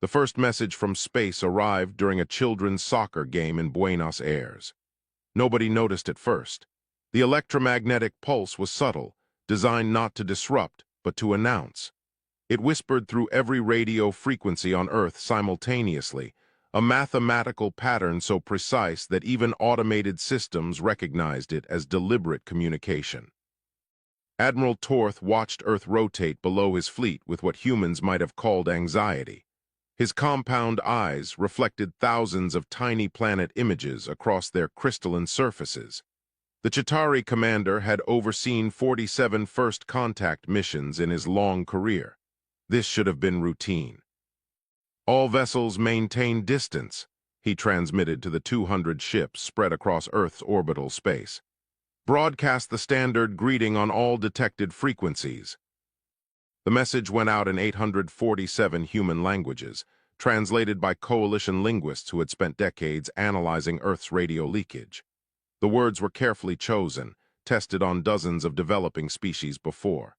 The first message from space arrived during a children's soccer game in Buenos Aires. Nobody noticed at first. The electromagnetic pulse was subtle, designed not to disrupt, but to announce. It whispered through every radio frequency on Earth simultaneously, a mathematical pattern so precise that even automated systems recognized it as deliberate communication. Admiral Torth watched Earth rotate below his fleet with what humans might have called anxiety. His compound eyes reflected thousands of tiny planet images across their crystalline surfaces. The Chitauri commander had overseen 47 first contact missions in his long career. This should have been routine. "All vessels maintain distance," he transmitted to the 200 ships spread across Earth's orbital space. "Broadcast the standard greeting on all detected frequencies." The message went out in 847 human languages, translated by coalition linguists who had spent decades analyzing Earth's radio leakage. The words were carefully chosen, tested on dozens of developing species before.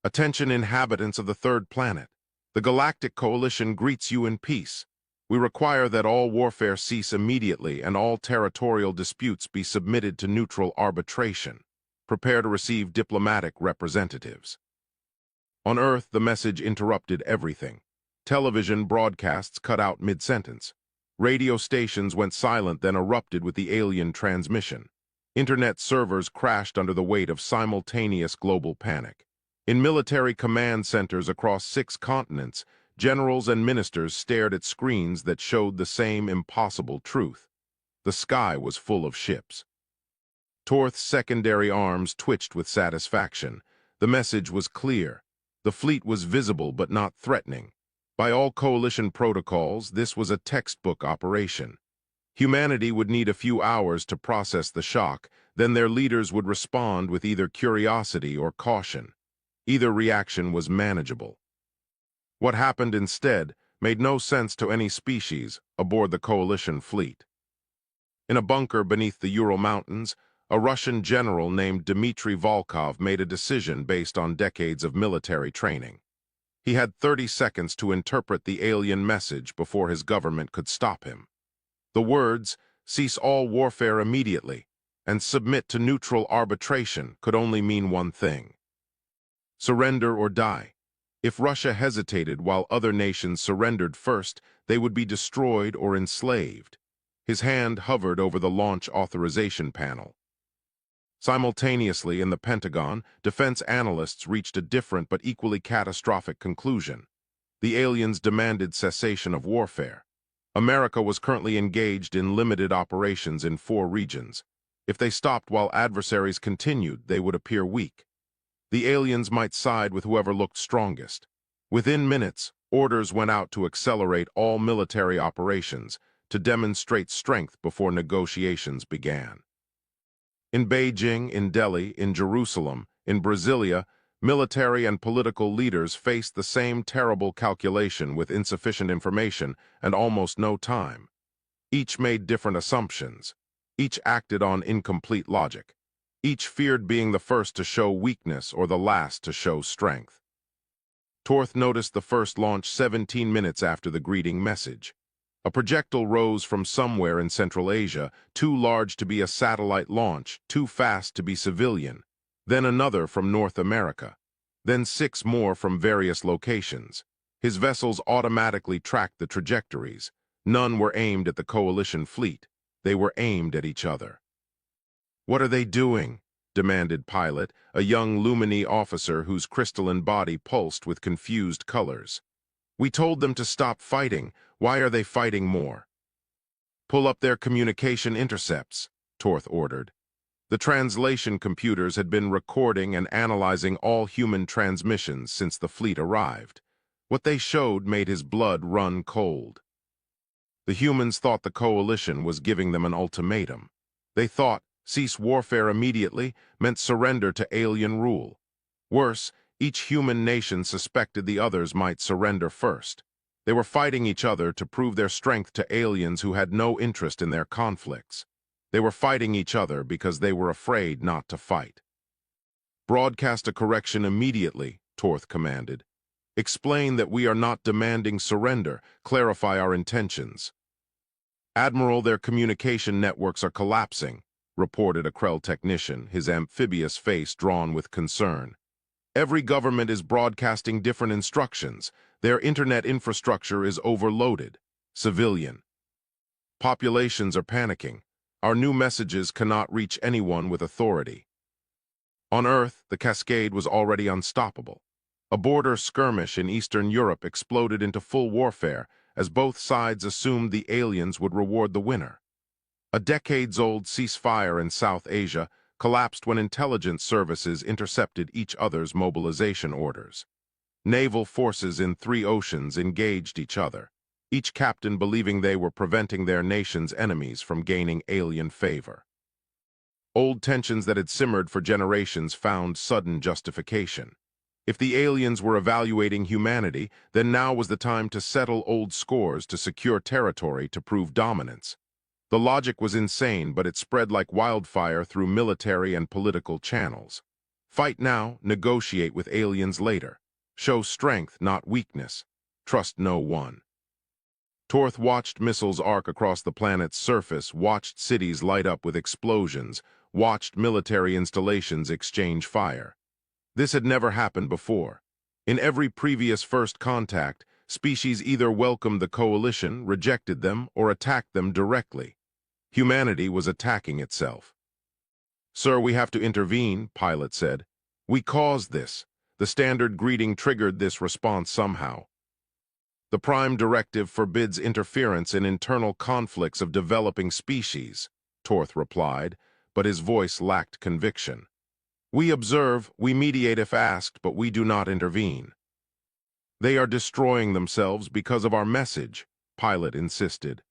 "Attention, inhabitants of the third planet. The Galactic Coalition greets you in peace. We require that all warfare cease immediately and all territorial disputes be submitted to neutral arbitration. Prepare to receive diplomatic representatives." On Earth, the message interrupted everything. Television broadcasts cut out mid-sentence. Radio stations went silent, then erupted with the alien transmission. Internet servers crashed under the weight of simultaneous global panic. In military command centers across 6 continents, generals and ministers stared at screens that showed the same impossible truth. The sky was full of ships. Torth's secondary arms twitched with satisfaction. The message was clear. The fleet was visible but not threatening. By all coalition protocols, this was a textbook operation. Humanity would need a few hours to process the shock, then their leaders would respond with either curiosity or caution. Either reaction was manageable. What happened instead made no sense to any species aboard the coalition fleet. In a bunker beneath the Ural Mountains, a Russian general named Dmitry Volkov made a decision based on decades of military training. He had 30 seconds to interpret the alien message before his government could stop him. The words, "Cease all warfare immediately," and "Submit to neutral arbitration," could only mean one thing: surrender or die. If Russia hesitated while other nations surrendered first, they would be destroyed or enslaved. His hand hovered over the launch authorization panel. Simultaneously, in the Pentagon, defense analysts reached a different but equally catastrophic conclusion. The aliens demanded cessation of warfare. America was currently engaged in limited operations in 4 regions. If they stopped while adversaries continued, they would appear weak. The aliens might side with whoever looked strongest. Within minutes, orders went out to accelerate all military operations, to demonstrate strength before negotiations began. In Beijing, in Delhi, in Jerusalem, in Brasilia, military and political leaders faced the same terrible calculation with insufficient information and almost no time. Each made different assumptions. Each acted on incomplete logic. Each feared being the first to show weakness or the last to show strength. Torth noticed the first launch 17 minutes after the greeting message. A projectile rose from somewhere in Central Asia, too large to be a satellite launch, too fast to be civilian. Then another from North America. Then 6 more from various locations. His vessels automatically tracked the trajectories. None were aimed at the coalition fleet. They were aimed at each other. "What are they doing?" demanded Pilot, a young Lumini officer whose crystalline body pulsed with confused colors. "We told them to stop fighting. Why are they fighting more?" "Pull up their communication intercepts," Torth ordered. The translation computers had been recording and analyzing all human transmissions since the fleet arrived. What they showed made his blood run cold. The humans thought the coalition was giving them an ultimatum. They thought cease warfare immediately meant surrender to alien rule. Worse, each human nation suspected the others might surrender first. They were fighting each other to prove their strength to aliens who had no interest in their conflicts. They were fighting each other because they were afraid not to fight. "Broadcast a correction immediately," Torth commanded. Explain that we are not demanding surrender. Clarify our intentions. Admiral, their communication networks are collapsing, reported a Krell technician, his amphibious face drawn with concern. Every government is broadcasting different instructions. Their internet infrastructure is overloaded. Civilian. Populations are panicking. Our new messages cannot reach anyone with authority. On Earth, the cascade was already unstoppable. A border skirmish in Eastern Europe exploded into full warfare as both sides assumed the aliens would reward the winner. A decades-old ceasefire in South Asia collapsed when intelligence services intercepted each other's mobilization orders. Naval forces in 3 oceans engaged each other, each captain believing they were preventing their nation's enemies from gaining alien favor. Old tensions that had simmered for generations found sudden justification. If the aliens were evaluating humanity, then now was the time to settle old scores to secure territory to prove dominance. The logic was insane, but it spread like wildfire through military and political channels. Fight now, negotiate with aliens later. Show strength, not weakness. Trust no one. Torth watched missiles arc across the planet's surface, watched cities light up with explosions, watched military installations exchange fire. This had never happened before. In every previous first contact, species either welcomed the coalition, rejected them, or attacked them directly. Humanity was attacking itself. "Sir, we have to intervene," Pilot said. "We caused this. The standard greeting triggered this response somehow." "The Prime Directive forbids interference in internal conflicts of developing species," Torth replied, but his voice lacked conviction. "We observe, we mediate if asked, but we do not intervene." "They are destroying themselves because of our message," Pilot insisted.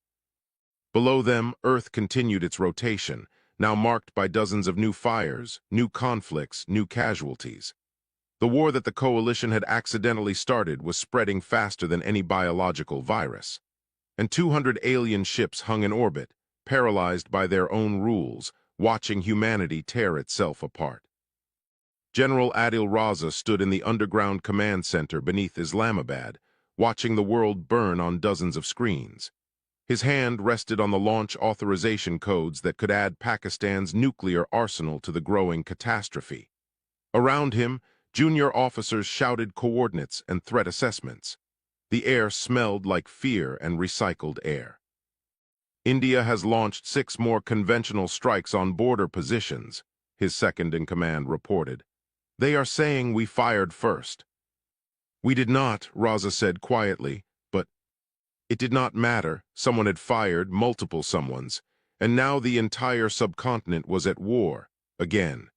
Below them, Earth continued its rotation, now marked by dozens of new fires, new conflicts, new casualties. The war that the coalition had accidentally started was spreading faster than any biological virus. And 200 alien ships hung in orbit, paralyzed by their own rules, watching humanity tear itself apart. General Adil Raza stood in the underground command center beneath Islamabad, watching the world burn on dozens of screens. His hand rested on the launch authorization codes that could add Pakistan's nuclear arsenal to the growing catastrophe. Around him, junior officers shouted coordinates and threat assessments. The air smelled like fear and recycled air. "India has launched 6 more conventional strikes on border positions," his second-in-command reported. "They are saying we fired first." "We did not," Raza said quietly, but it did not matter. Someone had fired, multiple someones, and now the entire subcontinent was at war, again.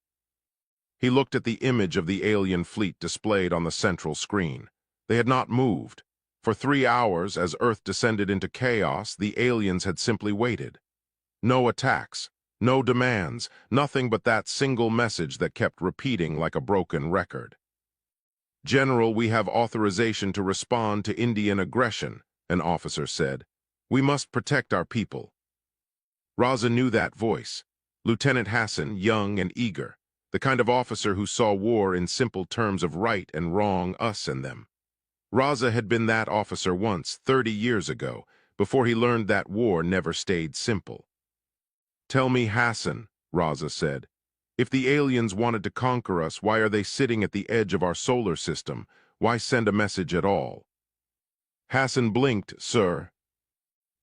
He looked at the image of the alien fleet displayed on the central screen. They had not moved. For 3 hours, as Earth descended into chaos, the aliens had simply waited. No attacks, no demands, nothing but that single message that kept repeating like a broken record. "General, we have authorization to respond to Indian aggression," an officer said. "We must protect our people." Raza knew that voice. Lieutenant Hassan, young and eager, the kind of officer who saw war in simple terms of right and wrong, us and them. Raza had been that officer once, 30 years ago, before he learned that war never stayed simple. "Tell me, Hassan," Raza said, "if the aliens wanted to conquer us, why are they sitting at the edge of our solar system? Why send a message at all?" Hassan blinked. "Sir,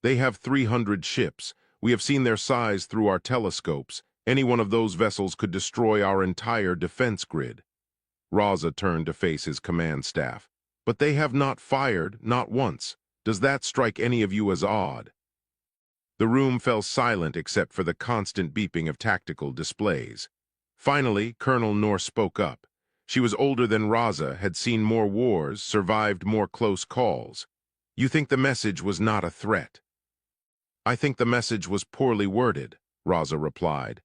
they have 300 ships. We have seen their size through our telescopes. Any one of those vessels could destroy our entire defense grid." Raza turned to face his command staff. "But they have not fired, not once. Does that strike any of you as odd?" The room fell silent except for the constant beeping of tactical displays. Finally, Colonel Noor spoke up. She was older than Raza, had seen more wars, survived more close calls. "You think the message was not a threat?" "I think the message was poorly worded," Raza replied.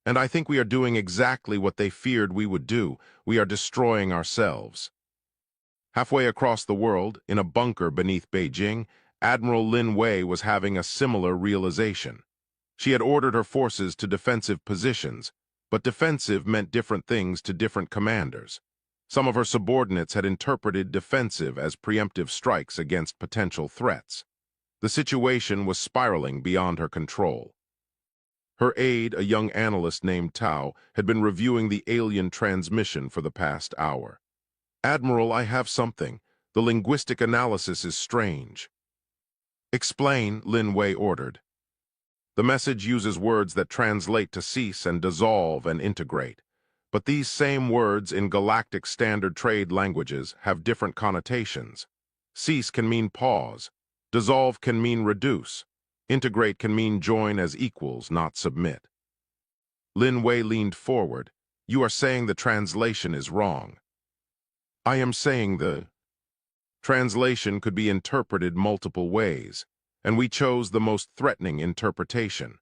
"And I think we are doing exactly what they feared we would do. We are destroying ourselves." Halfway across the world, in a bunker beneath Beijing, Admiral Lin Wei was having a similar realization. She had ordered her forces to defensive positions, but defensive meant different things to different commanders. Some of her subordinates had interpreted defensive as preemptive strikes against potential threats. The situation was spiraling beyond her control. Her aide, a young analyst named Tao, had been reviewing the alien transmission for the past hour. "Admiral, I have something. The linguistic analysis is strange." "Explain," Lin Wei ordered. "The message uses words that translate to cease and dissolve and integrate. But these same words in galactic standard trade languages have different connotations. Cease can mean pause. Dissolve can mean reduce. Integrate can mean join as equals, not submit." Lin Wei leaned forward. "You are saying the translation is wrong." "I am saying the translation could be interpreted multiple ways, and we chose the most threatening interpretation."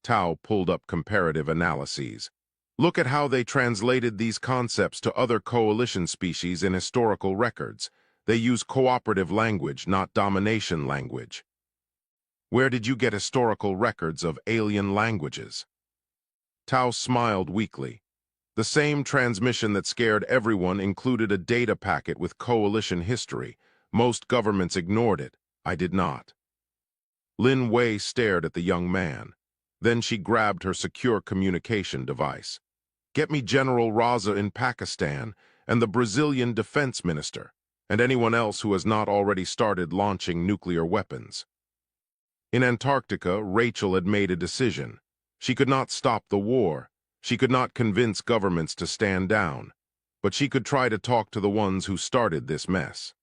Tao pulled up comparative analyses. "Look at how they translated these concepts to other coalition species in historical records. They use cooperative language, not domination language." "Where did you get historical records of alien languages?" Tao smiled weakly. "The same transmission that scared everyone included a data packet with coalition history. Most governments ignored it. I did not." Lin Wei stared at the young man. Then she grabbed her secure communication device. "Get me General Raza in Pakistan and the Brazilian defense minister, and anyone else who has not already started launching nuclear weapons." In Antarctica, Rachel had made a decision. She could not stop the war. She could not convince governments to stand down. But she could try to talk to the ones who started this mess.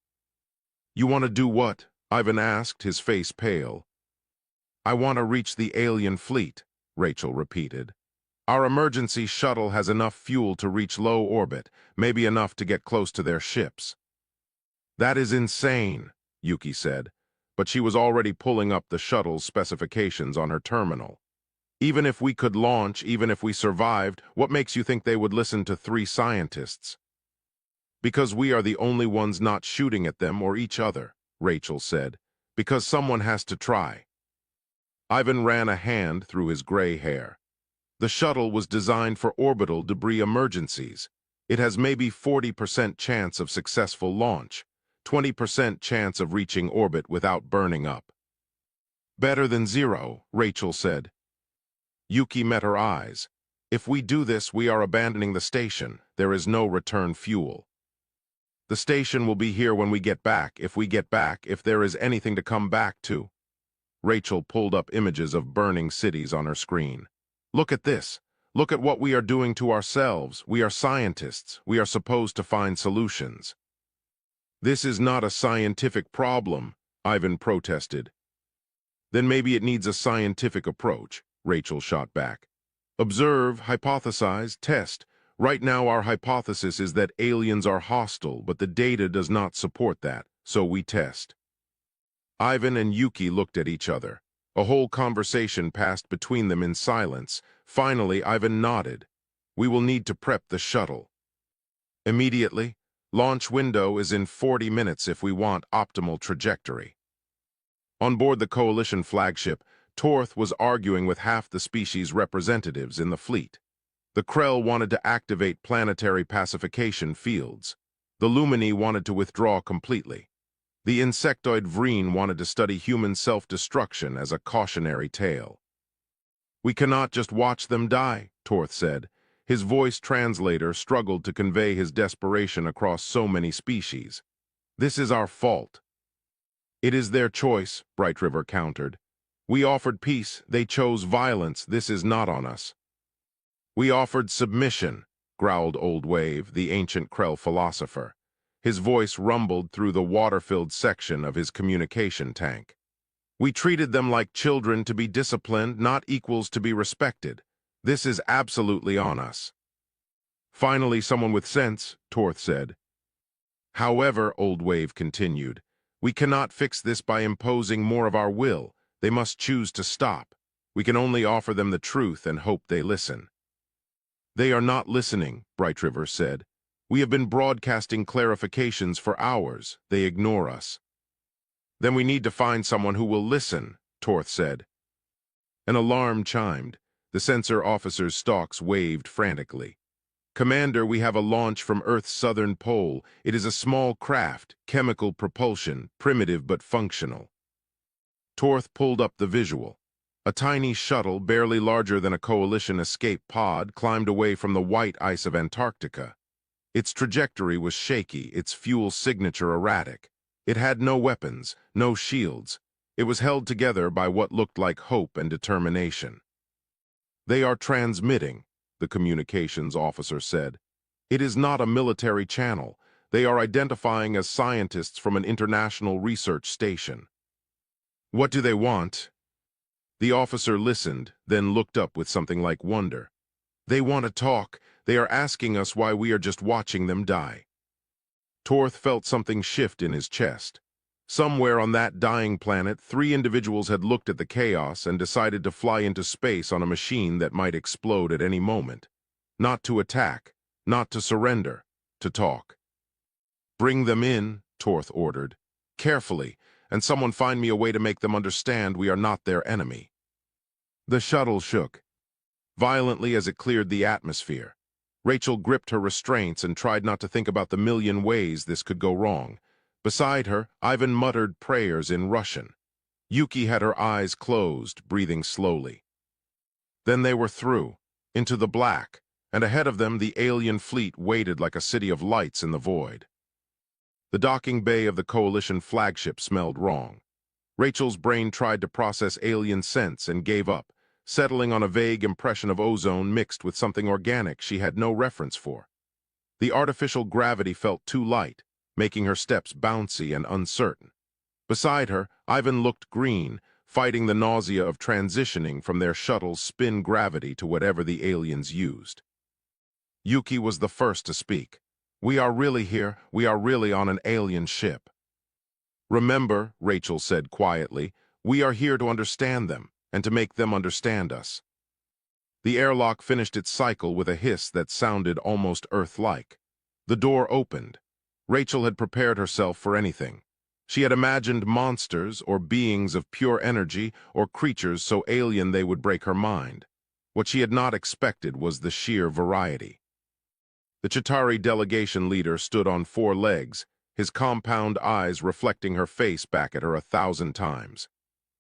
"You want to do what?" Ivan asked, his face pale. "I want to reach the alien fleet," Rachel repeated. "Our emergency shuttle has enough fuel to reach low orbit, maybe enough to get close to their ships." "That is insane," Yuki said, but she was already pulling up the shuttle's specifications on her terminal. "Even if we could launch, even if we survived, what makes you think they would listen to 3 scientists?" "Because we are the only ones not shooting at them or each other," Rachel said. "Because someone has to try." Ivan ran a hand through his gray hair. "The shuttle was designed for orbital debris emergencies. It has maybe 40% chance of successful launch, 20% chance of reaching orbit without burning up." "Better than 0, Rachel said. Yuki met her eyes. "If we do this, we are abandoning the station. There is no return fuel. The station will be here when we get back, if there is anything to come back to." Rachel pulled up images of burning cities on her screen. "Look at this. Look at what we are doing to ourselves. We are scientists. We are supposed to find solutions." "This is not a scientific problem," Ivan protested. "Then maybe it needs a scientific approach," Rachel shot back. "Observe, hypothesize, test. Right now our hypothesis is that aliens are hostile, but the data does not support that, so we test." Ivan and Yuki looked at each other. A whole conversation passed between them in silence. Finally, Ivan nodded. "We will need to prep the shuttle." "Immediately? Launch window is in 40 minutes if we want optimal trajectory." On board the coalition flagship, Torth was arguing with half the species' representatives in the fleet. The Krell wanted to activate planetary pacification fields. The Lumini wanted to withdraw completely. The insectoid Vreen wanted to study human self-destruction as a cautionary tale. "We cannot just watch them die," Torth said. His voice translator struggled to convey his desperation across so many species. "This is our fault." "It is their choice," Bright River countered. "We offered peace, they chose violence, this is not on us." "We offered submission," growled Old Wave, the ancient Krell philosopher. His voice rumbled through the water-filled section of his communication tank. "We treated them like children to be disciplined, not equals to be respected. This is absolutely on us." "Finally, someone with sense," Torth said. "However," Old Wave continued, "we cannot fix this by imposing more of our will. They must choose to stop. We can only offer them the truth and hope they listen." "They are not listening," Bright River said. "We have been broadcasting clarifications for hours. They ignore us." "Then we need to find someone who will listen," Torth said. An alarm chimed. The sensor officer's stalks waved frantically. Commander, we have a launch from Earth's southern pole. It is a small craft, chemical propulsion, primitive but functional. Torth pulled up the visual. A tiny shuttle, barely larger than a Coalition escape pod, climbed away from the white ice of Antarctica. Its trajectory was shaky, its fuel signature erratic. It had no weapons, no shields. It was held together by what looked like hope and determination. "They are transmitting," the communications officer said. "It is not a military channel. They are identifying as scientists from an international research station." "What do they want?" The officer listened, then looked up with something like wonder. "They want to talk. They are asking us why we are just watching them die." Torth felt something shift in his chest. Somewhere on that dying planet, 3 individuals had looked at the chaos and decided to fly into space on a machine that might explode at any moment. Not to attack, not to surrender, to talk. "Bring them in," Torth ordered. "Carefully, and someone find me a way to make them understand we are not their enemy." The shuttle shook violently as it cleared the atmosphere. Rachel gripped her restraints and tried not to think about the million ways this could go wrong. Beside her, Ivan muttered prayers in Russian. Yuki had her eyes closed, breathing slowly. Then they were through, into the black, and ahead of them the alien fleet waited like a city of lights in the void. The docking bay of the Coalition flagship smelled wrong. Rachel's brain tried to process alien scents and gave up, settling on a vague impression of ozone mixed with something organic she had no reference for. The artificial gravity felt too light, making her steps bouncy and uncertain. Beside her, Ivan looked green, fighting the nausea of transitioning from their shuttle's spin gravity to whatever the aliens used. Yuki was the first to speak. "We are really here. We are really on an alien ship." "Remember," Rachel said quietly, "we are here to understand them, and to make them understand us." The airlock finished its cycle with a hiss that sounded almost Earth-like. The door opened. Rachel had prepared herself for anything. She had imagined monsters or beings of pure energy or creatures so alien they would break her mind. What she had not expected was the sheer variety. The Chitauri delegation leader stood on 4 legs, his compound eyes reflecting her face back at her 1,000 times.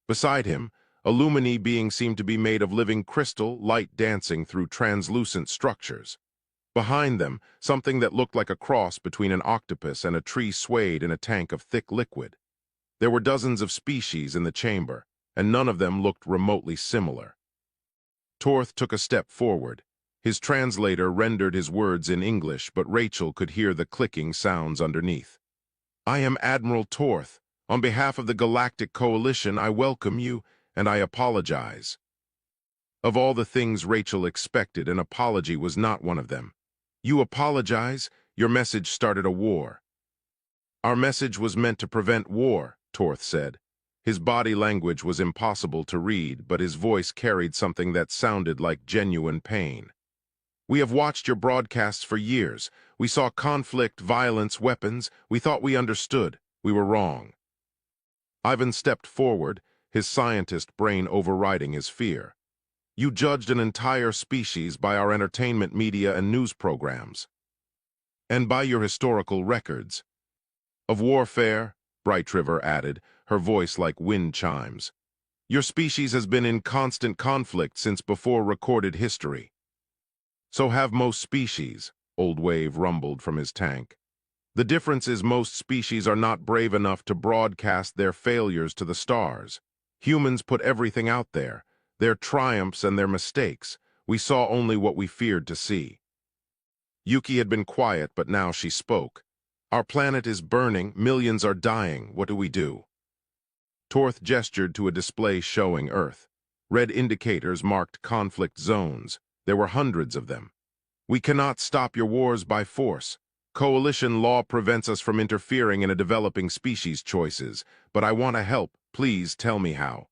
Beside him, a Lumini being seemed to be made of living crystal, light dancing through translucent structures. Behind them, something that looked like a cross between an octopus and a tree swayed in a tank of thick liquid. There were dozens of species in the chamber, and none of them looked remotely similar. Torth took a step forward. His translator rendered his words in English, but Rachel could hear the clicking sounds underneath. "I am Admiral Torth. On behalf of the Galactic Coalition, I welcome you, and I apologize." Of all the things Rachel expected, an apology was not one of them. "You apologize? Your message started a war." "Our message was meant to prevent war," Torth said. His body language was impossible to read, but his voice carried something that sounded like genuine pain. "We have watched your broadcasts for years. We saw conflict, violence, weapons. We thought we understood. We were wrong." Ivan stepped forward, his scientist brain overriding his fear. "You judged an entire species by our entertainment media and news programs. And by your historical records. Of warfare," Bright River added, her voice like wind chimes. "Your species has been in constant conflict since before recorded history." "So have most species," Old Wave rumbled from his tank. "The difference is most species are not brave enough to broadcast their failures to the stars. Humans put everything out there, their triumphs and their mistakes. We saw only what we feared to see." Yuki had been quiet, but now she spoke. "Our planet is burning, millions are dying. What do we do?" Torth gestured to a display showing Earth. Red indicators marked conflict zones. There were hundreds of them. "We cannot stop your wars by force. Coalition law prevents us from interfering in a developing species' choices, but I want to help. Please tell me how."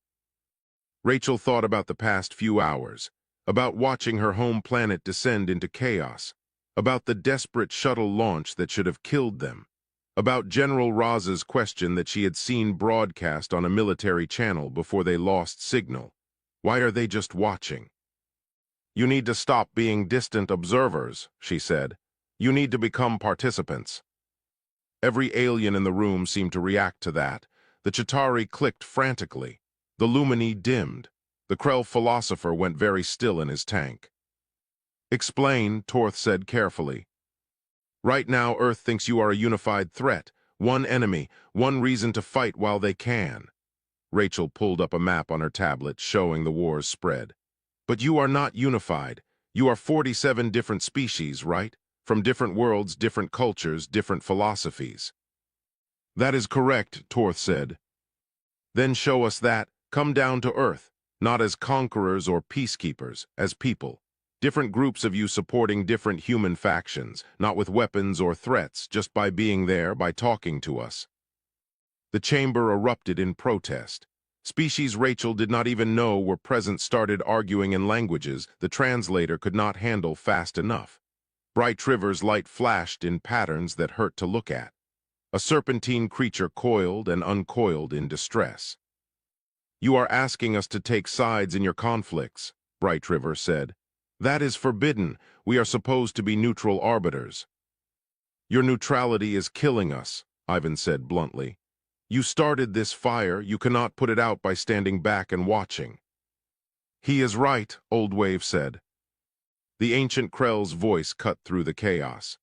Rachel thought about the past few hours, about watching her home planet descend into chaos, about the desperate shuttle launch that should have killed them, about General Raz's question that she had seen broadcast on a military channel before they lost signal. Why are they just watching? You need to stop being distant observers, she said. You need to become participants. Every alien in the room seemed to react to that. The Chitauri clicked frantically. The Lumini dimmed. The Krell philosopher went very still in his tank. Explain, Torth said carefully. Right now, Earth thinks you are a unified threat, one enemy, one reason to fight while they can. Rachel pulled up a map on her tablet showing the war's spread. But you are not unified. You are 47 different species, right? From different worlds, different cultures, different philosophies. That is correct, Torth said. Then show us that. Come down to Earth, not as conquerors or peacekeepers, as people. Different groups of you supporting different human factions, not with weapons or threats, just by being there, by talking to us. The chamber erupted in protest. Species Rachel did not even know were present started arguing in languages the translator could not handle fast enough. Bright River's light flashed in patterns that hurt to look at. A serpentine creature coiled and uncoiled in distress. You are asking us to take sides in your conflicts, Bright River said. That is forbidden. We are supposed to be neutral arbiters. Your neutrality is killing us, Ivan said bluntly. You started this fire, you cannot put it out by standing back and watching. He is right, Old Wave said. The ancient Krell's voice cut through the chaos.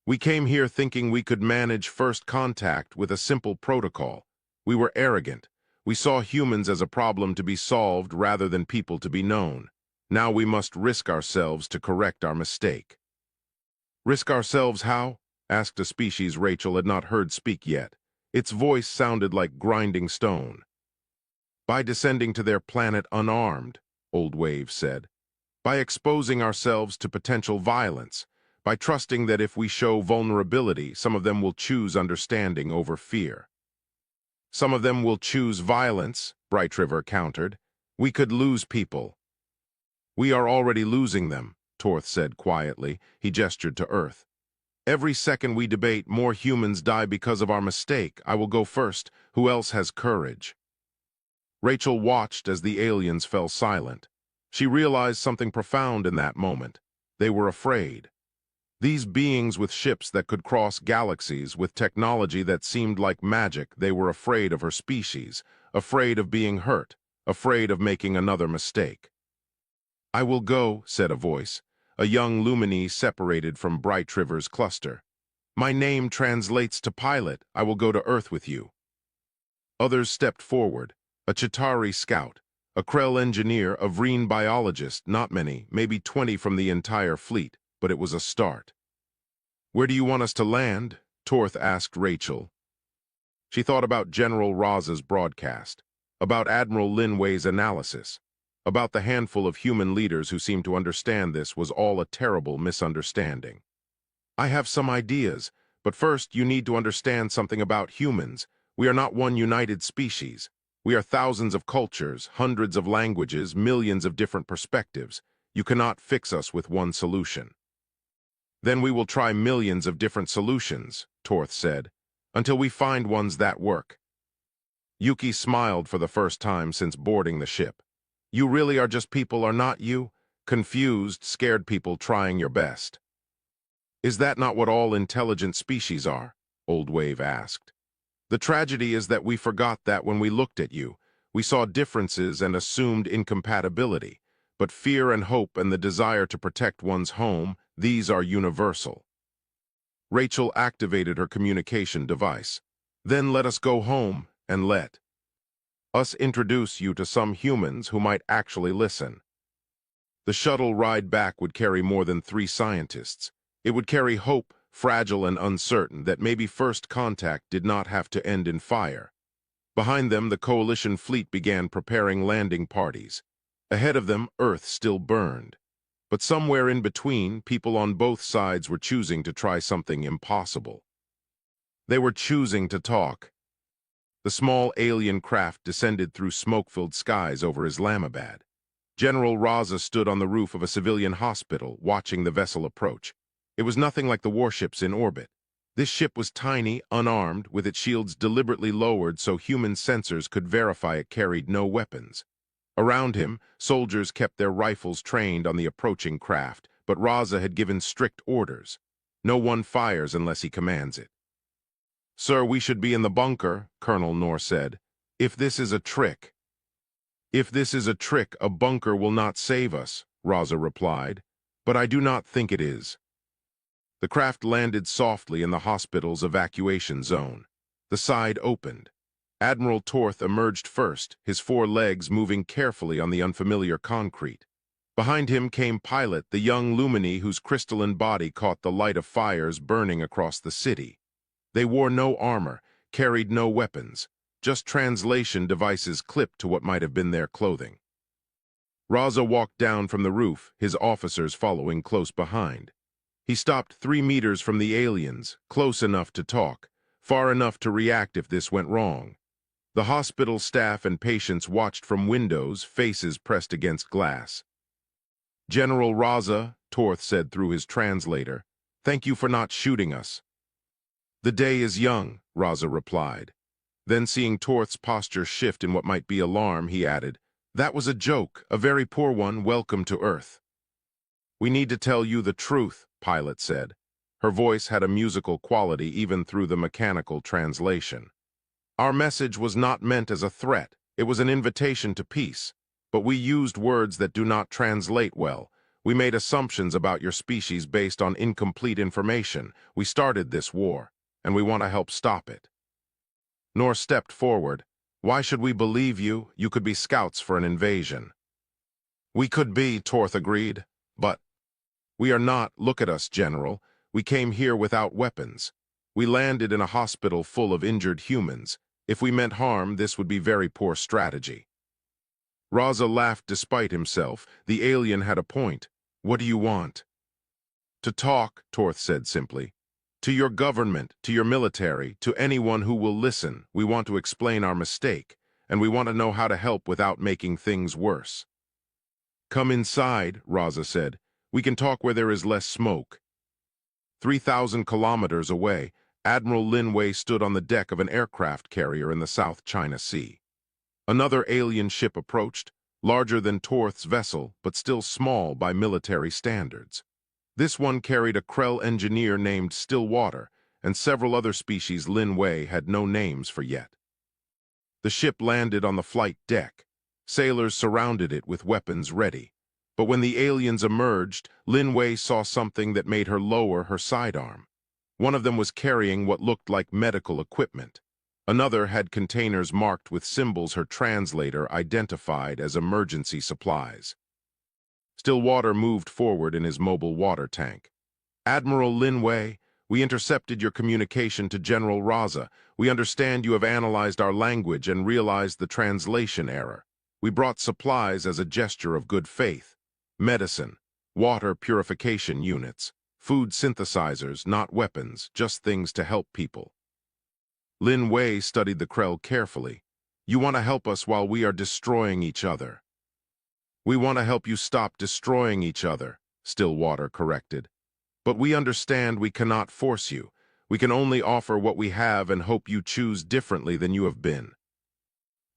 We came here thinking we could manage first contact with a simple protocol. We were arrogant. We saw humans as a problem to be solved rather than people to be known. Now we must risk ourselves to correct our mistake. Risk ourselves how? Asked a species Rachel had not heard speak yet. Its voice sounded like grinding stone. By descending to their planet unarmed, Old Wave said. By exposing ourselves to potential violence. By trusting that if we show vulnerability, some of them will choose understanding over fear. Some of them will choose violence, Bright River countered. We could lose people. We are already losing them, Torth said quietly. He gestured to Earth. Every second we debate, more humans die because of our mistake. I will go first. Who else has courage? Rachel watched as the aliens fell silent. She realized something profound in that moment. They were afraid. These beings with ships that could cross galaxies, with technology that seemed like magic, they were afraid of her species, afraid of being hurt, afraid of making another mistake. I will go, said a voice. A young Lumini separated from Bright River's cluster. My name translates to pilot. I will go to Earth with you. Others stepped forward. A Chitauri scout, a Krell engineer, a Vreen biologist, not many, maybe 20 from the entire fleet, but it was a start. Where do you want us to land? Torth asked Rachel. She thought about General Raza's broadcast, about Admiral Linway's analysis, about the handful of human leaders who seemed to understand this was all a terrible misunderstanding. I have some ideas, but first you need to understand something about humans. We are not one united species. We are thousands of cultures, hundreds of languages, millions of different perspectives. You cannot fix us with one solution. Then we will try millions of different solutions, Torth said, until we find ones that work. Yuki smiled for the first time since boarding the ship. You really are just people, are not you? Confused, scared people trying your best. Is that not what all intelligent species are? Old Wave asked. The tragedy is that we forgot that when we looked at you. We saw differences and assumed incompatibility. But fear and hope and the desire to protect one's home, these are universal. Rachel activated her communication device. Then let us go home and let us introduce you to some humans who might actually listen. The shuttle ride back would carry more than 3 scientists. It would carry hope, fragile and uncertain, that maybe first contact did not have to end in fire. Behind them, the coalition fleet began preparing landing parties. Ahead of them, Earth still burned. But somewhere in between, people on both sides were choosing to try something impossible. They were choosing to talk. The small alien craft descended through smoke-filled skies over Islamabad. General Raza stood on the roof of a civilian hospital, watching the vessel approach. It was nothing like the warships in orbit. This ship was tiny, unarmed, with its shields deliberately lowered so human sensors could verify it carried no weapons. Around him, soldiers kept their rifles trained on the approaching craft, but Raza had given strict orders. No one fires unless he commands it. "Sir, we should be in the bunker," Colonel Noor said. "If this is a trick." "If this is a trick, a bunker will not save us," Raza replied. "But I do not think it is." The craft landed softly in the hospital's evacuation zone. The side opened. Admiral Torth emerged first, his 4 legs moving carefully on the unfamiliar concrete. Behind him came Pilot, the young Lumini whose crystalline body caught the light of fires burning across the city. They wore no armor, carried no weapons, just translation devices clipped to what might have been their clothing. Raza walked down from the roof, his officers following close behind. He stopped 3 meters from the aliens, close enough to talk, far enough to react if this went wrong. The hospital staff and patients watched from windows, faces pressed against glass. "General Raza," Torth said through his translator, "thank you for not shooting us." "The day is young," Raza replied. Then, seeing Torth's posture shift in what might be alarm, he added, "That was a joke, a very poor one. Welcome to Earth." "We need to tell you the truth," Pilot said. Her voice had a musical quality even through the mechanical translation. "Our message was not meant as a threat. It was an invitation to peace. But we used words that do not translate well. We made assumptions about your species based on incomplete information. We started this war, and we want to help stop it." Noor stepped forward. "Why should we believe you? You could be scouts for an invasion." "We could be," Torth agreed. "But we are not. Look at us, General. We came here without weapons. We landed in a hospital full of injured humans. If we meant harm, this would be very poor strategy." Raza laughed despite himself. The alien had a point. "What do you want?" "To talk," Torth said simply. "To your government, to your military, to anyone who will listen. We want to explain our mistake, and we want to know how to help without making things worse." "Come inside," Raza said. "We can talk where there is less smoke." 3,000 kilometers away, Admiral Lin Wei stood on the deck of an aircraft carrier in the South China Sea. Another alien ship approached, larger than Torth's vessel, but still small by military standards. This one carried a Krell engineer named Stillwater, and several other species Lin Wei had no names for yet. The ship landed on the flight deck. Sailors surrounded it with weapons ready. But when the aliens emerged, Lin Wei saw something that made her lower her sidearm. One of them was carrying what looked like medical equipment. Another had containers marked with symbols her translator identified as emergency supplies. Stillwater moved forward in his mobile water tank. "Admiral Lin Wei, we intercepted your communication to General Raza. We understand you have analyzed our language and realized the translation error. We brought supplies as a gesture of good faith. Medicine, water purification units, food synthesizers, not weapons, just things to help people." Lin Wei studied the Krell carefully. "You want to help us while we are destroying each other." "We want to help you stop destroying each other," Stillwater corrected. "But we understand we cannot force you. We can only offer what we have and hope you choose differently than you have been."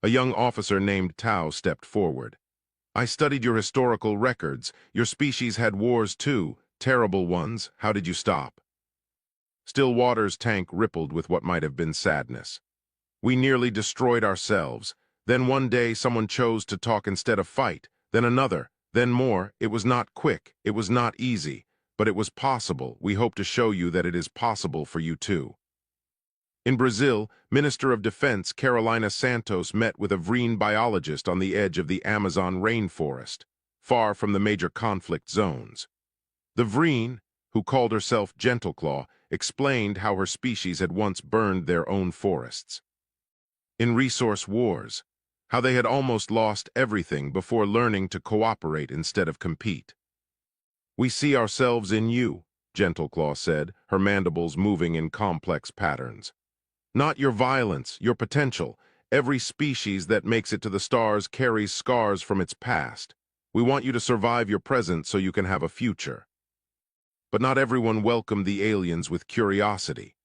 A young officer named Tao stepped forward. "I studied your historical records. Your species had wars too, terrible ones. How did you stop?" Stillwater's tank rippled with what might have been sadness. "We nearly destroyed ourselves. Then one day someone chose to talk instead of fight. Then another, then more. It was not quick, it was not easy, but it was possible. We hope to show you that it is possible for you too." In Brazil, Minister of Defense Carolina Santos met with a Vreen biologist on the edge of the Amazon rainforest, far from the major conflict zones. The Vreen, who called herself Gentleclaw, explained how her species had once burned their own forests. In resource wars, how they had almost lost everything before learning to cooperate instead of compete. "We see ourselves in you," Gentleclaw said, her mandibles moving in complex patterns. "Not your violence, your potential. Every species that makes it to the stars carries scars from its past. We want you to survive your present so you can have a future." But not everyone welcomed the aliens with curiosity.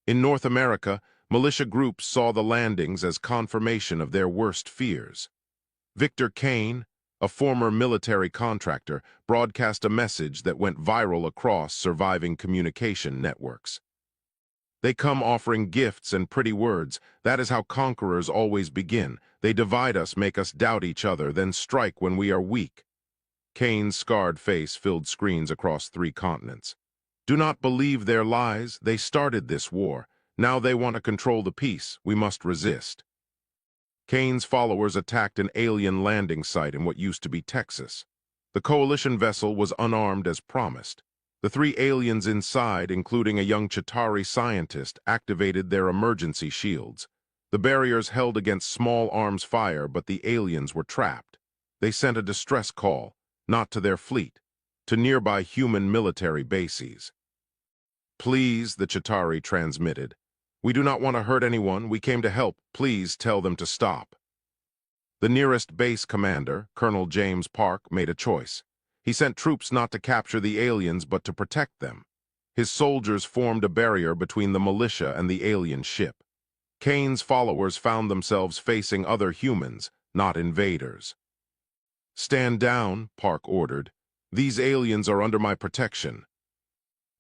In North America, militia groups saw the landings as confirmation of their worst fears. Victor Kane, a former military contractor, broadcast a message that went viral across surviving communication networks. They come offering gifts and pretty words. That is how conquerors always begin. They divide us, make us doubt each other, then strike when we are weak. Kane's scarred face filled screens across 3 continents. Do not believe their lies. They started this war. Now they want to control the peace. We must resist. Kane's followers attacked an alien landing site in what used to be Texas. The coalition vessel was unarmed as promised. The 3 aliens inside, including a young Chitauri scientist, activated their emergency shields. The barriers held against small arms fire, but the aliens were trapped. They sent a distress call, not to their fleet, to nearby human military bases. Please, the Chitauri transmitted. We do not want to hurt anyone. We came to help. Please tell them to stop. The nearest base commander, Colonel James Park, made a choice. He sent troops not to capture the aliens but to protect them. His soldiers formed a barrier between the militia and the alien ship. Kane's followers found themselves facing other humans, not invaders. Stand down, Park ordered. These aliens are under my protection.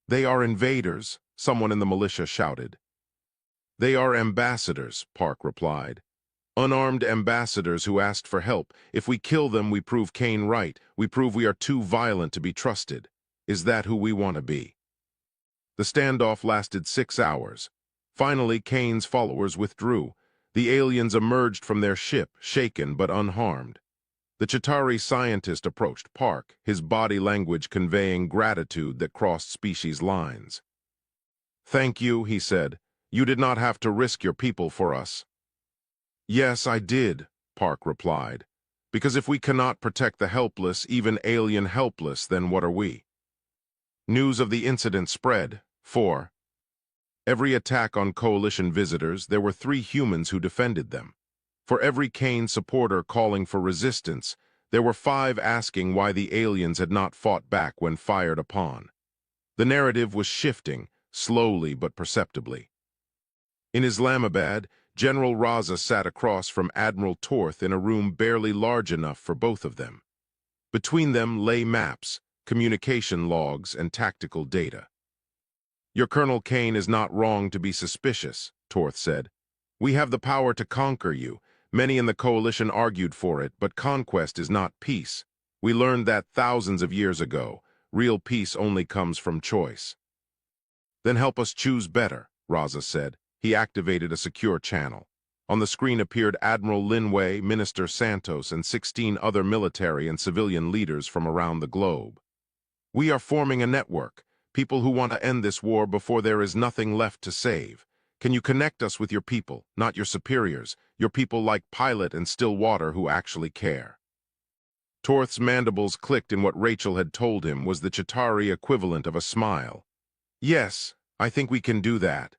They are invaders, someone in the militia shouted. They are ambassadors, Park replied. Unarmed ambassadors who asked for help. If we kill them, we prove Kane right. We prove we are too violent to be trusted. Is that who we want to be? The standoff lasted 6 hours. Finally, Kane's followers withdrew. The aliens emerged from their ship, shaken but unharmed. The Chitauri scientist approached Park, his body language conveying gratitude that crossed species lines. Thank you, he said. You did not have to risk your people for us. Yes, I did, Park replied. Because if we cannot protect the helpless, even alien helpless, then what are we? News of the incident spread. 4. Every attack on coalition visitors, there were 3 humans who defended them. For every Kane supporter calling for resistance, there were 5 asking why the aliens had not fought back when fired upon. The narrative was shifting, slowly but perceptibly. In Islamabad, General Raza sat across from Admiral Torth in a room barely large enough for both of them. Between them lay maps, communication logs, and tactical data. Your Colonel Kane is not wrong to be suspicious, Torth said. We have the power to conquer you. Many in the coalition argued for it, but conquest is not peace. We learned that thousands of years ago. Real peace only comes from choice. Then help us choose better, Raza said. He activated a secure channel. On the screen appeared Admiral Linway, Minister Santos, and 16 other military and civilian leaders from around the globe. We are forming a network, people who want to end this war before there is nothing left to save. Can you connect us with your people, not your superiors, your people like Pilot and Stillwater who actually care? Torth's mandibles clicked in what Rachel had told him was the Chitauri equivalent of a smile. Yes, I think we can do that.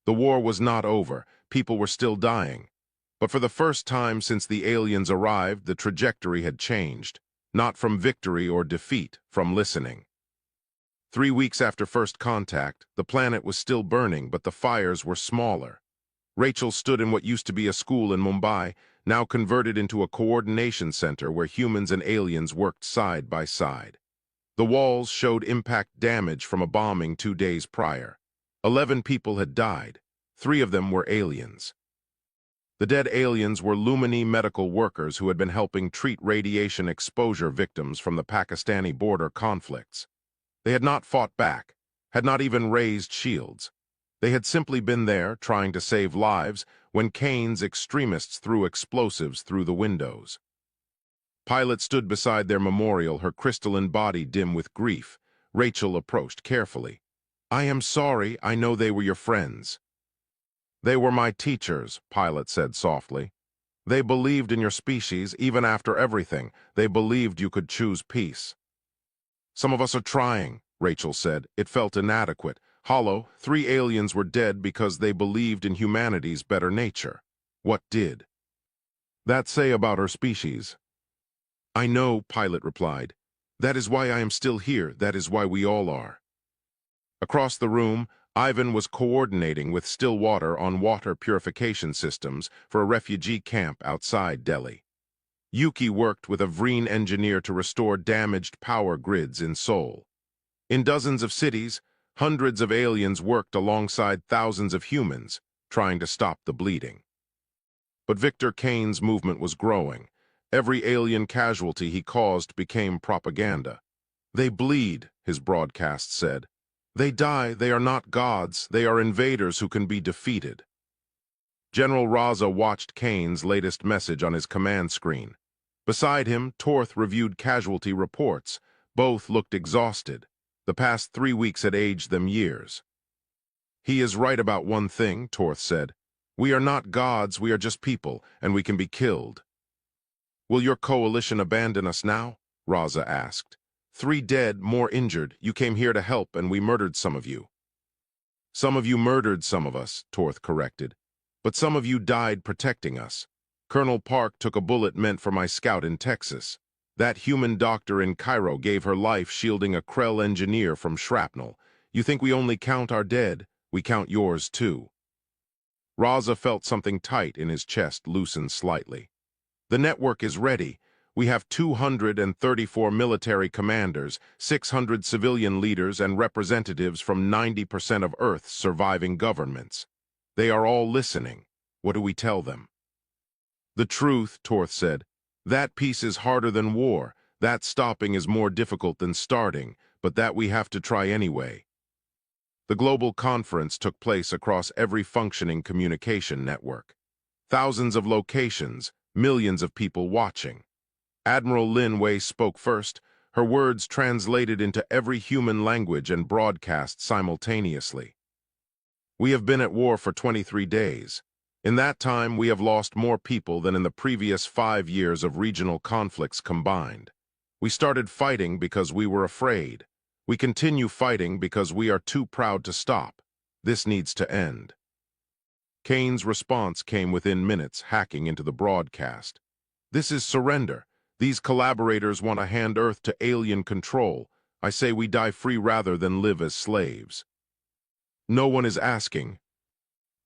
The war was not over. People were still dying. But for the first time since the aliens arrived, the trajectory had changed. Not from victory or defeat, from listening. 3 weeks after first contact, the planet was still burning, but the fires were smaller. Rachel stood in what used to be a school in Mumbai, now converted into a coordination center where humans and aliens worked side by side. The walls showed impact damage from a bombing 2 days prior. 11 people had died. 3 of them were aliens. The dead aliens were Lumini medical workers who had been helping treat radiation exposure victims from the Pakistani border conflicts. They had not fought back, had not even raised shields. They had simply been there, trying to save lives, when Kane's extremists threw explosives through the windows. Pilot stood beside their memorial, her crystalline body dim with grief. Rachel approached carefully. I am sorry, I know they were your friends. They were my teachers, Pilot said softly. They believed in your species, even after everything. They believed you could choose peace. Some of us are trying, Rachel said. It felt inadequate, hollow. 3 aliens were dead because they believed in humanity's better nature. What did that say about our species? I know, Pilot replied. That is why I am still here. That is why we all are. Across the room, Ivan was coordinating with Stillwater on water purification systems for a refugee camp outside Delhi. Yuki worked with a Vreen engineer to restore damaged power grids in Seoul. In dozens of cities, hundreds of aliens worked alongside thousands of humans, trying to stop the bleeding. But Victor Kane's movement was growing. Every alien casualty he caused became propaganda. They bleed, his broadcast said. They die, they are not gods, they are invaders who can be defeated. General Raza watched Kane's latest message on his command screen. Beside him, Torth reviewed casualty reports. Both looked exhausted. The past 3 weeks had aged them years. He is right about one thing, Torth said. We are not gods, we are just people, and we can be killed. Will your coalition abandon us now? Raza asked. 3 dead, more injured. You came here to help, and we murdered some of you. Some of you murdered some of us, Torth corrected. But some of you died protecting us. Colonel Park took a bullet meant for my scout in Texas. That human doctor in Cairo gave her life shielding a Krell engineer from shrapnel. You think we only count our dead? We count yours too. Raza felt something tight in his chest loosen slightly. The network is ready. We have 234 military commanders, 600 civilian leaders, and representatives from 90% of Earth's surviving governments. They are all listening. What do we tell them? The truth, Torth said. That peace is harder than war. That stopping is more difficult than starting, but that we have to try anyway. The global conference took place across every functioning communication network. Thousands of locations, millions of people watching. Admiral Lin Wei spoke first, her words translated into every human language and broadcast simultaneously. We have been at war for 23 days. In that time, we have lost more people than in the previous 5 years of regional conflicts combined. We started fighting because we were afraid. We continue fighting because we are too proud to stop. This needs to end. Kane's response came within minutes, hacking into the broadcast. This is surrender. These collaborators want to hand Earth to alien control. I say we die free rather than live as slaves. No one is asking.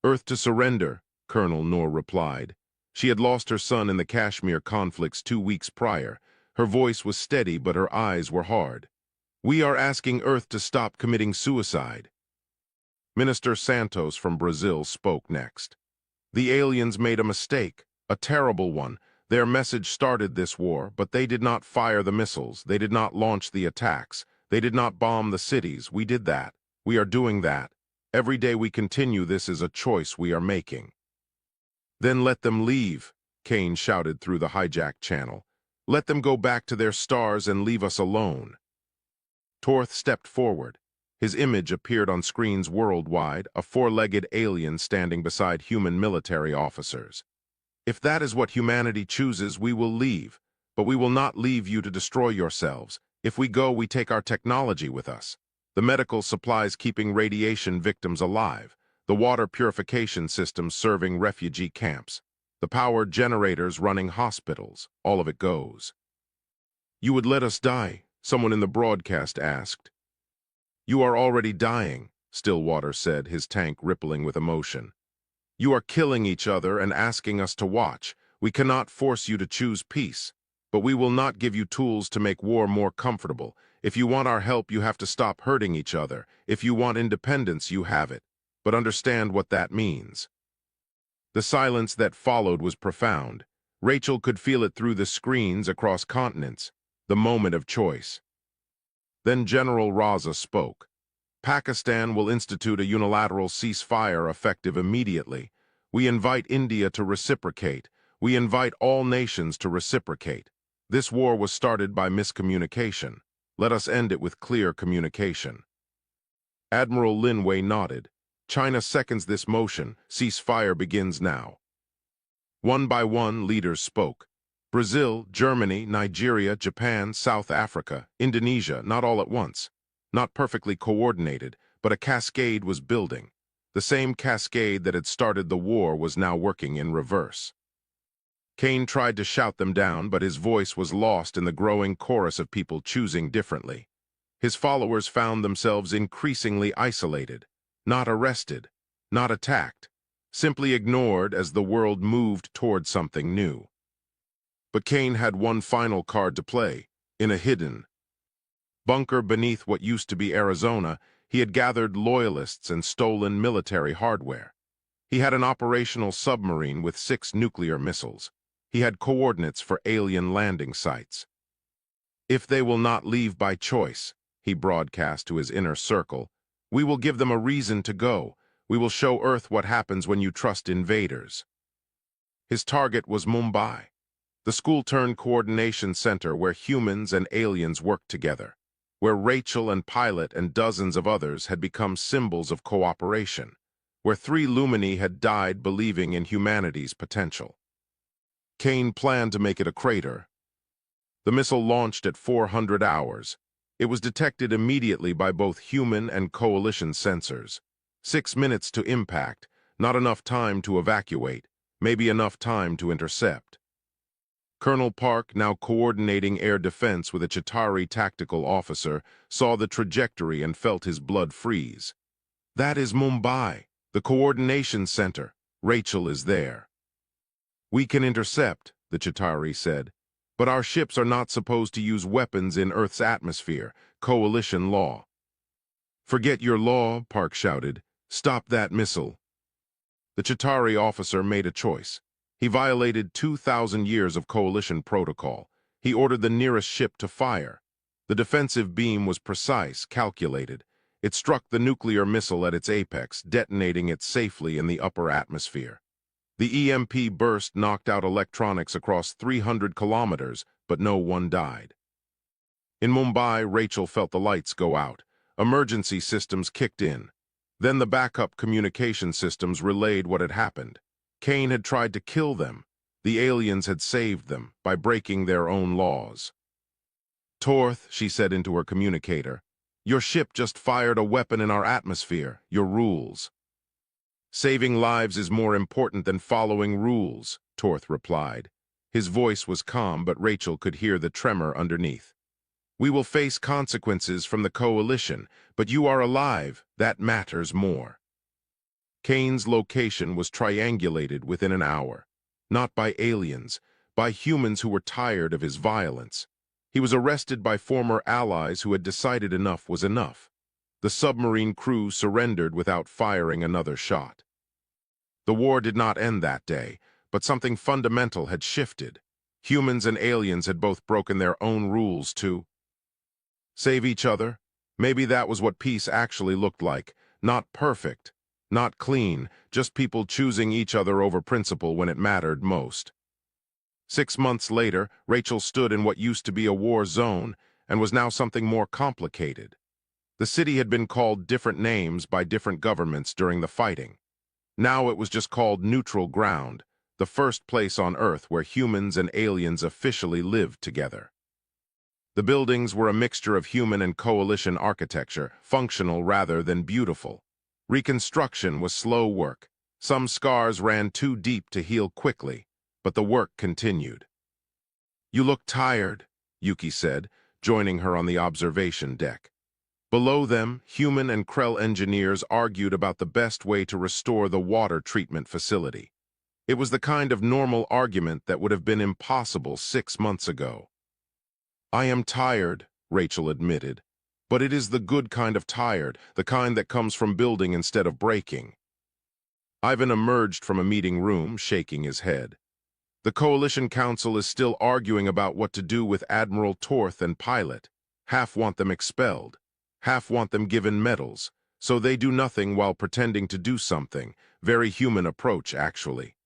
Earth to surrender, Colonel Noor replied. She had lost her son in the Kashmir conflicts 2 weeks prior. Her voice was steady, but her eyes were hard. We are asking Earth to stop committing suicide. Minister Santos from Brazil spoke next. The aliens made a mistake, a terrible one. Their message started this war, but they did not fire the missiles. They did not launch the attacks. They did not bomb the cities. We did that. We are doing that. Every day we continue this is a choice we are making. Then let them leave, Kane shouted through the hijacked channel. Let them go back to their stars and leave us alone. Torth stepped forward. His image appeared on screens worldwide, a 4-legged alien standing beside human military officers. If that is what humanity chooses, we will leave. But we will not leave you to destroy yourselves. If we go, we take our technology with us. The medical supplies keeping radiation victims alive. The water purification systems serving refugee camps. The power generators running hospitals. All of it goes. You would let us die? Someone in the broadcast asked. You are already dying, Stillwater said, his tank rippling with emotion. You are killing each other and asking us to watch. We cannot force you to choose peace, but we will not give you tools to make war more comfortable. If you want our help, you have to stop hurting each other. If you want independence, you have it. But understand what that means. The silence that followed was profound. Rachel could feel it through the screens across continents. The moment of choice. Then General Raza spoke. Pakistan will institute a unilateral ceasefire effective immediately. We invite India to reciprocate. We invite all nations to reciprocate. This war was started by miscommunication. Let us end it with clear communication. Admiral Lin Wei nodded. China seconds this motion. Ceasefire begins now. One by one, leaders spoke. Brazil, Germany, Nigeria, Japan, South Africa, Indonesia, not all at once. Not perfectly coordinated, but a cascade was building. The same cascade that had started the war was now working in reverse. Kane tried to shout them down, but his voice was lost in the growing chorus of people choosing differently. His followers found themselves increasingly isolated, not arrested, not attacked, simply ignored as the world moved toward something new. But Kane had one final card to play. In a hidden bunker beneath what used to be Arizona, he had gathered loyalists and stolen military hardware. He had an operational submarine with 6 nuclear missiles. He had coordinates for alien landing sites. "If they will not leave by choice," he broadcast to his inner circle, "we will give them a reason to go. We will show Earth what happens when you trust invaders." His target was Mumbai, the school-turned coordination center where humans and aliens worked together, where Rachel and Pilot and dozens of others had become symbols of cooperation, where 3 Lumini had died believing in humanity's potential. Kane planned to make it a crater. The missile launched at 400 hours. It was detected immediately by both human and coalition sensors. 6 minutes to impact, not enough time to evacuate, maybe enough time to intercept. Colonel Park, now coordinating air defense with a Chitauri tactical officer, saw the trajectory and felt his blood freeze. "That is Mumbai, the coordination center. Rachel is there." "We can intercept," the Chitauri said, "but our ships are not supposed to use weapons in Earth's atmosphere. Coalition law." "Forget your law," Park shouted. "Stop that missile." The Chitauri officer made a choice. He violated 2,000 years of coalition protocol. He ordered the nearest ship to fire. The defensive beam was precise, calculated. It struck the nuclear missile at its apex, detonating it safely in the upper atmosphere. The EMP burst knocked out electronics across 300 kilometers, but no one died. In Mumbai, Rachel felt the lights go out. Emergency systems kicked in. Then the backup communication systems relayed what had happened. Kane had tried to kill them. The aliens had saved them by breaking their own laws. "Torth," she said into her communicator, "your ship just fired a weapon in our atmosphere. Your rules." "Saving lives is more important than following rules," Torth replied. His voice was calm, but Rachel could hear the tremor underneath. "We will face consequences from the coalition, but you are alive. That matters more." Kane's location was triangulated within an hour. Not by aliens, by humans who were tired of his violence. He was arrested by former allies who had decided enough was enough. The submarine crew surrendered without firing another shot. The war did not end that day, but something fundamental had shifted. Humans and aliens had both broken their own rules to save each other. Maybe that was what peace actually looked like. Not perfect, not clean, just people choosing each other over principle when it mattered most. 6 months later, Rachel stood in what used to be a war zone and was now something more complicated. The city had been called different names by different governments during the fighting. Now it was just called neutral ground, the first place on Earth where humans and aliens officially lived together. The buildings were a mixture of human and coalition architecture, functional rather than beautiful. Reconstruction was slow work. Some scars ran too deep to heal quickly, but the work continued. "You look tired," Yuki said, joining her on the observation deck. Below them, human and Krell engineers argued about the best way to restore the water treatment facility. It was the kind of normal argument that would have been impossible 6 months ago. "I am tired," Rachel admitted. "But it is the good kind of tired, the kind that comes from building instead of breaking." Ivan emerged from a meeting room, shaking his head. "The Coalition Council is still arguing about what to do with Admiral Torth and Pilot. Half want them expelled. Half want them given medals. So they do nothing while pretending to do something. Very human approach, actually."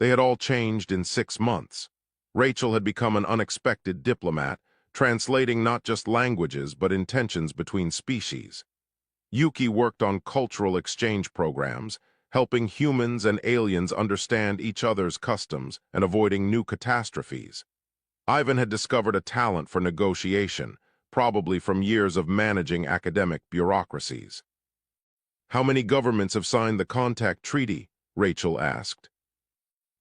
They had all changed in 6 months. Rachel had become an unexpected diplomat, translating not just languages but intentions between species. Yuki worked on cultural exchange programs, helping humans and aliens understand each other's customs and avoiding new catastrophes. Ivan had discovered a talent for negotiation, probably from years of managing academic bureaucracies. "How many governments have signed the contact treaty?" Rachel asked.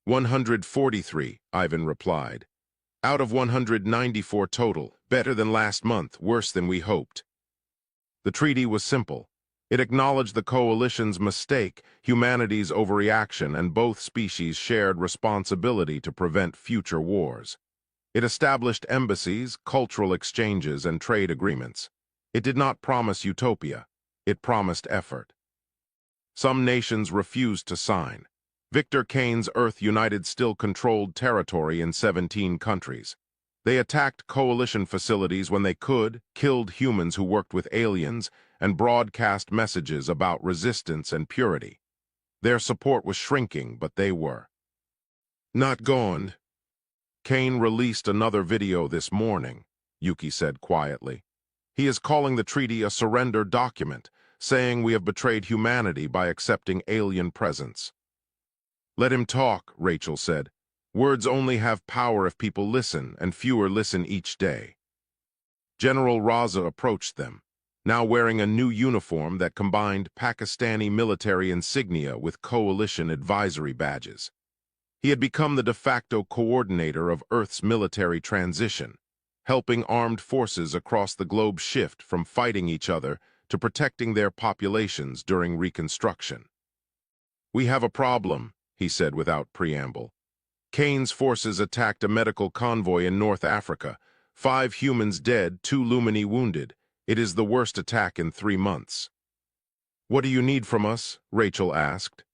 143, Ivan replied. "Out of 194 total, better than last month, worse than we hoped." The treaty was simple. It acknowledged the coalition's mistake, humanity's overreaction, and both species shared responsibility to prevent future wars. It established embassies, cultural exchanges, and trade agreements. It did not promise utopia. It promised effort. Some nations refused to sign. Victor Kane's Earth United still controlled territory in 17 countries. They attacked coalition facilities when they could, killed humans who worked with aliens, and broadcast messages about resistance and purity. Their support was shrinking, but they were not gone. Kane released another video this morning, Yuki said quietly. He is calling the treaty a surrender document, saying we have betrayed humanity by accepting alien presence. Let him talk, Rachel said. Words only have power if people listen, and fewer listen each day. General Raza approached them, now wearing a new uniform that combined Pakistani military insignia with coalition advisory badges. He had become the de facto coordinator of Earth's military transition, helping armed forces across the globe shift from fighting each other to protecting their populations during reconstruction. We have a problem, he said without preamble. Kane's forces attacked a medical convoy in North Africa. 5 humans dead, 2 Lumini wounded. It is the worst attack in 3 months. What do you need from us? Rachel asked.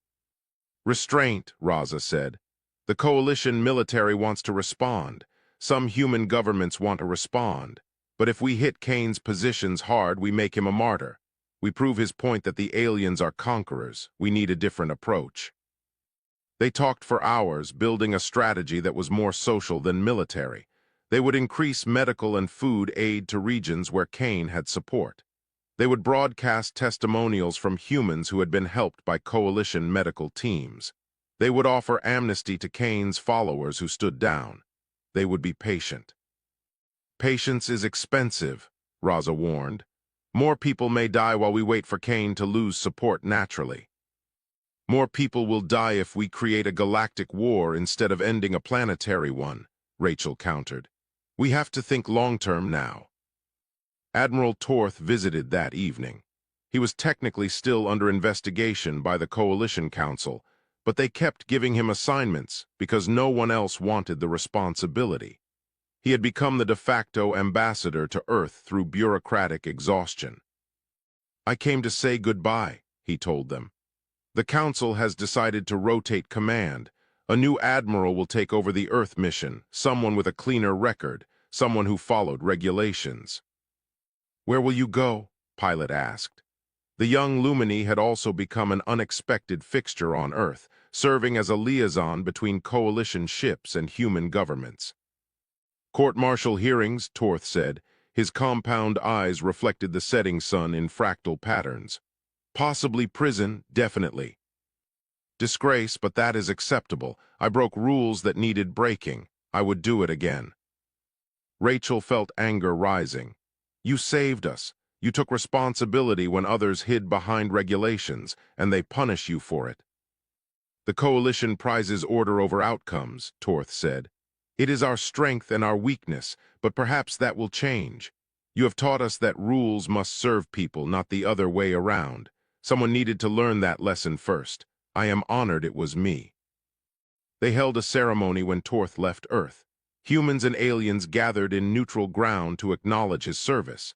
Restraint, Raza said. The coalition military wants to respond. Some human governments want to respond. But if we hit Kane's positions hard, we make him a martyr. We prove his point that the aliens are conquerors. We need a different approach. They talked for hours, building a strategy that was more social than military. They would increase medical and food aid to regions where Kane had support. They would broadcast testimonials from humans who had been helped by coalition medical teams. They would offer amnesty to Kane's followers who stood down. They would be patient. Patience is expensive, Raza warned. More people may die while we wait for Kane to lose support naturally. More people will die if we create a galactic war instead of ending a planetary one, Rachel countered. We have to think long-term now. Admiral Torth visited that evening. He was technically still under investigation by the Coalition Council, but they kept giving him assignments because no one else wanted the responsibility. He had become the de facto ambassador to Earth through bureaucratic exhaustion. I came to say goodbye, he told them. The Council has decided to rotate command. A new admiral will take over the Earth mission, someone with a cleaner record, someone who followed regulations. Where will you go? Pilot asked. The young Lumini had also become an unexpected fixture on Earth, serving as a liaison between coalition ships and human governments. Court-martial hearings, Torth said. His compound eyes reflected the setting sun in fractal patterns. Possibly prison, definitely. Disgrace, but that is acceptable. I broke rules that needed breaking. I would do it again. Rachel felt anger rising. You saved us. You took responsibility when others hid behind regulations, and they punish you for it. The coalition prizes order over outcomes, Torth said. It is our strength and our weakness, but perhaps that will change. You have taught us that rules must serve people, not the other way around. Someone needed to learn that lesson first. I am honored it was me. They held a ceremony when Torth left Earth. Humans and aliens gathered in neutral ground to acknowledge his service.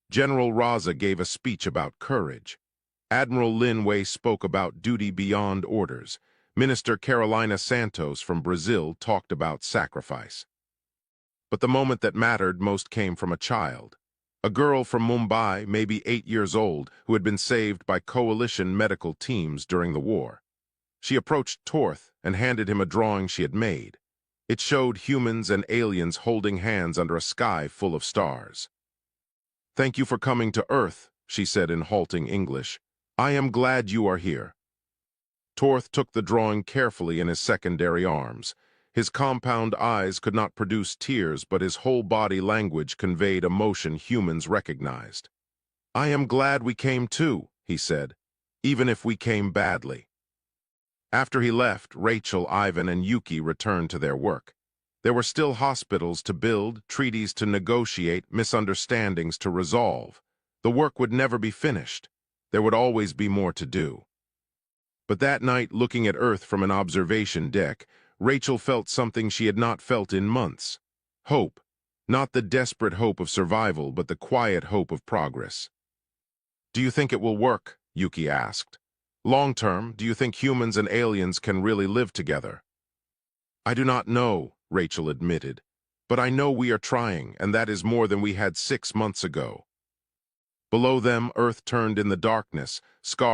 General Raza gave a speech about courage. Admiral Lin Wei spoke about duty beyond orders. Minister Carolina Santos from Brazil talked about sacrifice. But the moment that mattered most came from a child. A girl from Mumbai, maybe 8 years old, who had been saved by coalition medical teams during the war. She approached Torth and handed him a drawing she had made. It showed humans and aliens holding hands under a sky full of stars. Thank you for coming to Earth, she said in halting English. I am glad you are here. Torth took the drawing carefully in his secondary arms. His compound eyes could not produce tears, but his whole body language conveyed emotion humans recognized. I am glad we came too, he said, even if we came badly. After he left, Rachel, Ivan, and Yuki returned to their work. There were still hospitals to build, treaties to negotiate, misunderstandings to resolve. The work would never be finished. There would always be more to do. But that night, looking at Earth from an observation deck, Rachel felt something she had not felt in months. Hope. Not the desperate hope of survival, but the quiet hope of progress. "Do you think it will work?" Yuki asked. "Long term, do you think humans and aliens can really live together?" "I do not know," Rachel admitted. "But I know we are trying, and that is more than we had 6 months ago." Below them, Earth turned in the darkness, scarred